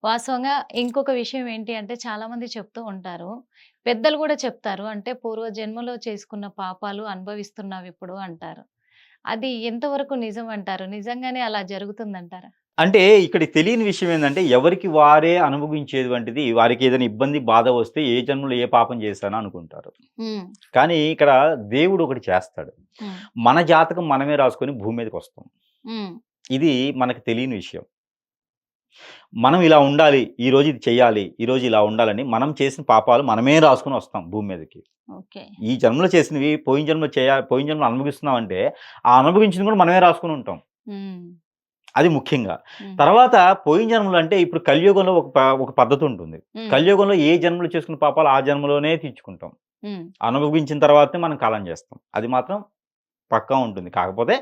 వాస్తవంగా ఇంకొక విషయం ఏంటి అంటే చాలామంది చెప్తూ ఉంటారు. పెద్దలు గూడా చెప్తారు. అంటే పూర్వ జన్మలో చేసుకున్న పాపాలు అనుభవిస్తున్నావిప్పుడు అంటారు. అది ఎంతవరకు నిజం అంటారు? నిజంగానే అలా జరుగుతుందంటారా? అంటే ఇక్కడ తెలియని విషయం ఏందంటే, ఎవరికి వారే అనుభవించేటువంటిది వారికి ఏదైనా ఇబ్బంది, బాధ వస్తే ఏ జన్మలో ఏ పాపం చేశానో అనుకుంటారు. హ్మ్. కానీ ఇక్కడ దేవుడు ఒకటి చేస్తాడు. హ్మ్. మన జాతకం మనమే రాసుకొని భూమి మీదకొస్తాం. హ్మ్. ఇది మనకు తెలియని విషయం. మనం ఇలా ఉండాలి, ఈరోజు ఇది చేయాలి, ఈరోజు ఇలా ఉండాలని మనం చేసిన పాపాలు మనమే రాసుకొని వస్తాం భూమి మీదకి. ఓకే. ఈ జన్మలో చేసినవి పోయిన జన్మలో అనుభవిస్తున్నామంటే, ఆ అనుభవించింది కూడా మనమే రాసుకొని ఉంటాం. హ్మ్. అది ముఖ్యంగా. హ్మ్. తర్వాత పోయిన జన్మలో అంటే ఇప్పుడు కలియుగంలో ఒక పద్ధతుంటుంది. హ్మ్. కలియుగంలో ఏ జన్మలో చేసుకున్న పాపాలు ఆ జన్మలోనే తీర్చుకుంటాం. హ్మ్. అనుభవించిన తర్వాతనే మనం కాలం చేస్తాం. అది మాత్రం పక్కా ఉంటుంది. కాకపోతే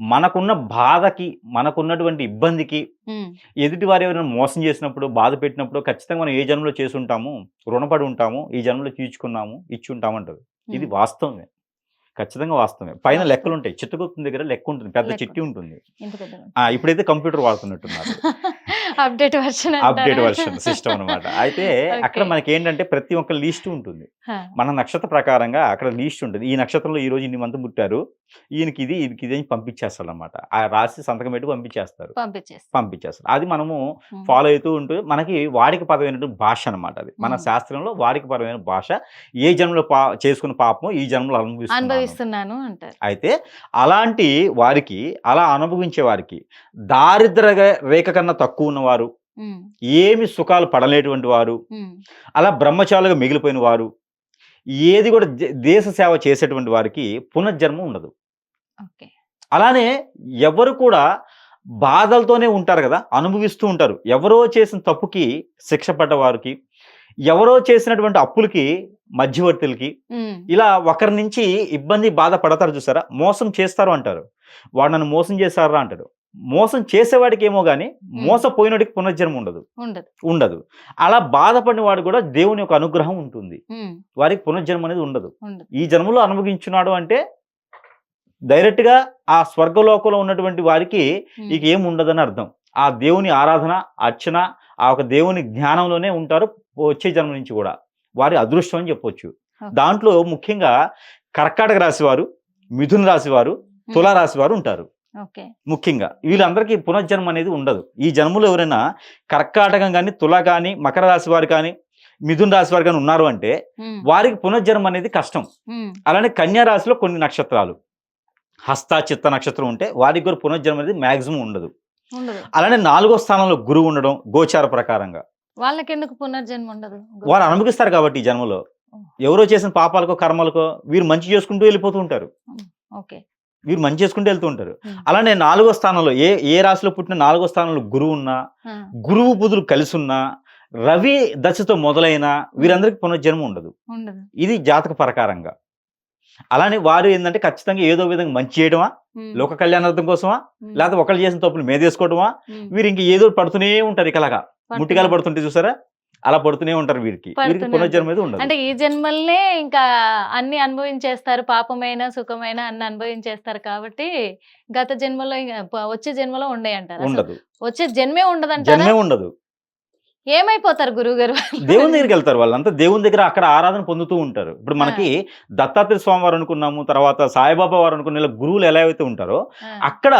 మనకున్న బాధకి, మనకున్నటువంటి ఇబ్బందికి, హ్మ్. ఎదుటివారు ఎవరైనా మోసం చేసినప్పుడు, బాధ పెట్టినప్పుడు ఖచ్చితంగా మనం ఏ జన్మలో చేసుంటాము, రుణపడి ఉంటాము, ఈ జన్మలో తీర్చుకున్నాము, ఇచ్చుంటామంటారు. ఇది హ్మ్. వాస్తవమే. ఖచ్చితంగా వాస్తవమే. పైన వాస్తవం. లెక్కలుంటాయి. చిత్తగుప్తం దగ్గర లెక్కుంటుంది. పెద్ద చిట్టి లెక్కుంటుంది. ఉంటుంది. ఇంత పెద్దగా. ఇప్పుడైతే కంప్యూటర్ వాడుతున్నట్టున్నారు. అప్‌డేట్ వెర్షన్ అప్‌డేట్ అంటారా? వెర్షన్ సిస్టమ్ అనమాట. అయితే అక్కడ ఓకే. మనకేంటంటే ప్రతి ఒక్క లిస్ట్ ఉంటుంది. ఆ! మన నక్షత్ర ప్రకారంగా అక్కడ లిస్ట్ ఉంటది. ఈ నక్షత్రంలో ఈరోజు ఇన్ని మంది పుట్టారు. ఈయనకిది అని పంపించేస్తాడనమాట. రాసి సంతకం పెట్టి పంపించేస్తారు. పంపించేస్తా. పంపించేస్తారు. అది మనము హ్మ్. ఫాలో అయితూ ఉంటూ మనకి వాడికపరమైనటువంటి భాష అనమాట అది. మన హ్మ్. శాస్త్రంలో వాడికపరమైన భాష. ఏ జన్మలో చేసుకున్న పాపమో ఈ జన్మలో అనుభవిస్తున్నాను. అనుభవిస్తున్నాను అంటారు. అయితే అలాంటి వారికి, అలా అనుభవించే వారికి రేఖ కన్నా తక్కువున్నవారు, హ్మ్. ఏమి సుఖాలు పడలేటువంటి వారు, హ్మ్. అలా బ్రహ్మచారులుగా మిగిలిపోయిన వారు, ఏది కూడా దేశ సేవ చేసేటువంటి వారికి పునర్జన్మ ఉండదు. ఓకే. అలానే ఎవరు కూడా బాధలతోనే ఉంటారు గదా! అనుభవిస్తూ ఉంటారు. ఎవరో చేసిన తప్పుకి శిక్ష పడ్డ వారికి, ఎవరో చేసినటువంటి అప్పులకి మధ్యవర్తులకి, హ్మ్. ఇలా ఒకరి నుంచి ఇబ్బంది, బాధ పడతారు చూసారా? మోసం చేస్తారు అంటారు. వాడు నన్ను మోసం చేశార్రా అంటాడు. మోసం చేసేవాడికేమో గాని, హ్మ్. మోసపోయినోడికి పునర్జన్మ ఉండదు. ఉండదు. ఉండదు. అలా బాధపడిన వాడు కూడా దేవుని యొక్క అనుగ్రహం ఉంటుంది. హ్మ్. వారికి పునర్జన్మ అనేది ఉండదు. ఉండదు. ఈ జన్మలో అనుభవించున్నాడు అంటే డైరెక్ట్‌గా ఆ స్వర్గలోకంలో ఉన్నటువంటి వారికి హ్మ్. ఇక ఏమి ఉండదని అర్థం. ఆ దేవుని ఆరాధన, అర్చన, ఆ ఒక దేవుని జ్ఞానంలోనే ఉంటారు వచ్చే జన్మ నుంచి గూడా. వారి అదృష్టం అని చెప్పొచ్చు. ఓకే. దాంట్లో ముఖ్యంగా కర్కాటక రాశి వారు, మిథున రాశి వారు, హ్మ్. తుల రాశి వారు ఉంటారు. ఓకే. ముఖ్యంగా. వీళ్ళందరికీ పునర్జన్మ అనేది ఉండదు. ఈ జన్మలో ఎవరైనా కర్కాటకం గాని, తుల గాని, మకర రాశి వారు కానీ, మిథున రాశి వారు గాని ఉన్నారు అంటే హ్మ్. వారికి పునర్జన్మ అనేది కష్టం. హ్మ్. అలానే కన్యా రాశిలో కొన్ని నక్షత్రాలు హస్త, చిత్త నక్షత్రం ఉంటే వారికి కూడా పునర్జన్మ అనేది మాక్సిమం ఉండదు. ఉండదు. అలానే 4వ స్థానంలో గురువు ఉండడం గోచార ప్రకారంగా. వాళ్ళకెందుకు పునర్జన్మ ఉండదు? వారు అనుభవిస్తారు కాబట్టి ఈ జన్మలో. ఓహ్! ఎవరో చేసిన పాపాలకో, కర్మలకో వీరు మంచి చేసుకుంటూ వెళ్ళిపోతూ ఉంటారు. హ్మ్. ఓకే. వీరు మంచి చేసుకుంటూ వెళ్తూ ఉంటారు. హ్మ్. అలానే 4వ స్థానంలో ఏ రాశిలో పుట్టిన 4వ స్థానంలో గురువున్నా, ఆ! గురువు బుధులు కలిసున్నా, రవి దశతో మొదలైన వీరందరికీ పునర్జన్మ ఉండదు. ఉండదు. ఇది జాతక ప్రకారంగా. అలానే వారు ఏందంటే ఖచ్చితంగా ఏదో విధంగా మంచి చేయడమా, హ్మ్. లోక కళ్యాణార్థం కోసమా, హ్మ్. లేకపోతే ఒకళ్ళు చేసిన తప్పులు మేదేసుకోవడమా, హ్మ్. వీరు ఇంక ఏదో ఒకటి పడుతూనే ఉంటారు ఇకలాగా. పడుతూనే ముట్టికాయలు ఉంటారు. పడుతుంటే చూసారా? అలా పడుతూనే ఉంటారు వీరికి. వీరికి పడుతూనే ఉంటారు. పునర్జన్మ అనేది ఉండదు. అంటే ఈ జన్మలనే ఇంకా అన్నీ అనుభవించేస్తారు. పాపమైన, సుఖమైన అన్నీ అనుభవించేస్తారు కాబట్టి గత జన్మలో ఇంగ వచ్చే జన్మలో ఉండయంటారు. అసలు ఉండదు. వచ్చే జన్మే ఉండదంటారా? జన్మే ఉండదు. ఏమైపోతారు గురువుగారు దేవుని వాళ్ళు? దగ్గరికెళ్తారు వాళ్ళంతా. దేవుని దగ్గర అక్కడ ఆరాధన పొందుతూ ఉంటారు. ఇప్పుడు ఆ! మనకి దత్తాత్రేయ స్వామి వారు అనుకున్నాము, తర్వాత సాయిబాబా వారు అనుకున్న ఇలా గురువులు ఎలా అయితే ఉంటారో, ఆ! అక్కడ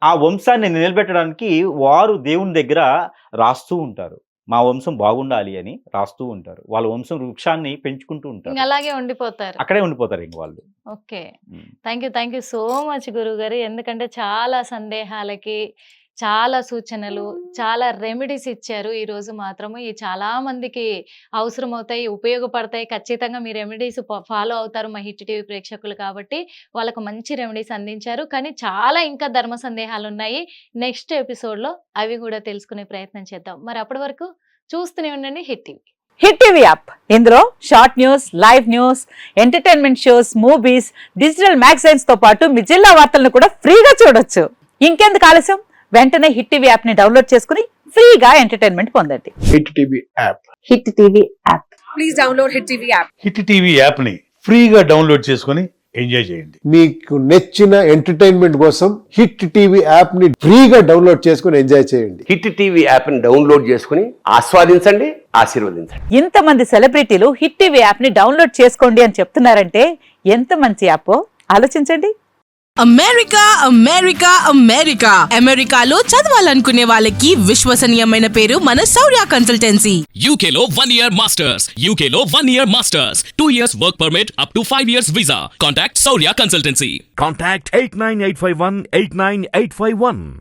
ఆ వంశాన్ని నిలబెట్టడానికి వారు దేవుని దగ్గర రాస్తూ ఉంటారు. మా వంశం బాగుండాలి అని రాస్తూ ఉంటారు. వాళ్ళ వంశం వృక్షాన్ని పెంచుకుంటూ ఇంగ ఉంటారు. అలాగే ఉండిపోతారు. అక్కడే ఉండిపోతారు ఇంక వాళ్ళు. ఓకే. హ్మ్. థాంక్ యూ సో మచ్ గురువుగారు. ఎందుకంటే చాలా సందేహాలకి, చాలా సూచనలు, చాలా రెమెడీస్ ఇచ్చారు. ఈరోజు మాత్రము ఈ చాలా మందికి అవసరమవుతాయి, ఉపయోగపడతాయి. ఖచ్చితంగా మీ రెమెడీస్ ఫాలో అవుతారు మా హిట్ టీవీ ప్రేక్షకులు కాబట్టి, వాళ్ళకు మంచి రెమెడీస్ అందించారు. కానీ చాలా ఇంకా ధర్మ సందేహాలున్నాయి. నెక్స్ట్ ఎపిసోడ్‌లో అవి గూడా తెలుసుకునే ప్రయత్నం చేద్దాం. మరి అప్పటి వరకు చూస్తూనే ఉండండి hit TV. Hit TV app ఇందులో short news, live news, entertainment shows, movies, digital magazines తో పాటు మీ జిల్లా వార్తలను కూడా ఫ్రీగా చూడొచ్చు. ఇంకెందుకు ఆలస్యం? వెంటనే హిట్ టీవీ యాప్ ని డౌన్లోడ్ చేసుకుని ఫ్రీగా ఎంటర్టైన్మెంట్ పొందండి. Hit TV app. Hit TV app. Please download Hit TV app. Hit TV యాప్ని ఫ్రీగా డౌన్లోడ్ చేసుకొని ఎంజాయ్ చేయండి. మీకు నచ్చిన ఎంటర్టైన్మెంట్ కోసం హిట్ టీవీ యాప్ ని ఫ్రీగా డౌన్లోడ్ చేసుకుని ఎంజాయ్ చేయండి. హిట్ టీవీ యాప్ని డౌన్లోడ్ చేసుకుని ఆస్వాదించండి, ఆశీర్వదించండి. ఇంతమంది సెలబ్రిటీలు హిట్ టీవీ యాప్ ని డౌన్లోడ్ చేసుకోండి అని చెప్తున్నారంటే ఎంత మంచి యాప్ ఆలోచించండి. అమెరికా అమెరికా అమెరికా అమెరికాలో చదవాలనుకునే వాళ్ళకి విశ్వసనీయమైన పేరు మన శౌర్య కన్సల్టెన్సీ. UK లో 1 year masters. UK లో 1 year masters. 2 years work permit up to 5 years visa. Contact Saurya Consultancy. Contact 89851 89851.